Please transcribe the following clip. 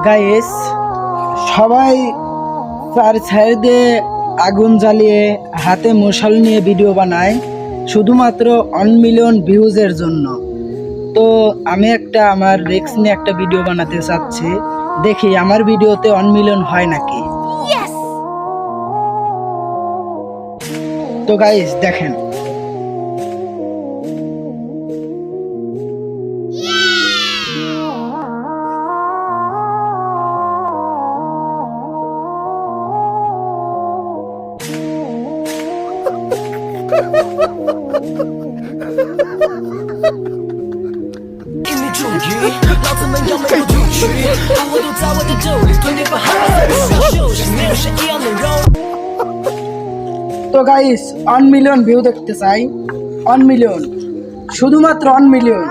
Guys, সবাই চার সাইডে আগুন জ্বালিয়ে হাতে মশাল নিয়ে ভিডিও বানায় শুধুমাত্র 1 মিলিয়ন ভিউজের জন্য। তো আমি আমার রিস্ক নিয়ে একটা ভিডিও বানাতে চাচ্ছি, দেখি আমার ভিডিওতে 1 মিলিয়ন হয় নাকি। তো গাইস দেখেন, তো গাইস 1 মিলিয়ন ভিউ দেখতে চাই। 1 মিলিয়ন, শুধুমাত্র 1 মিলিয়ন।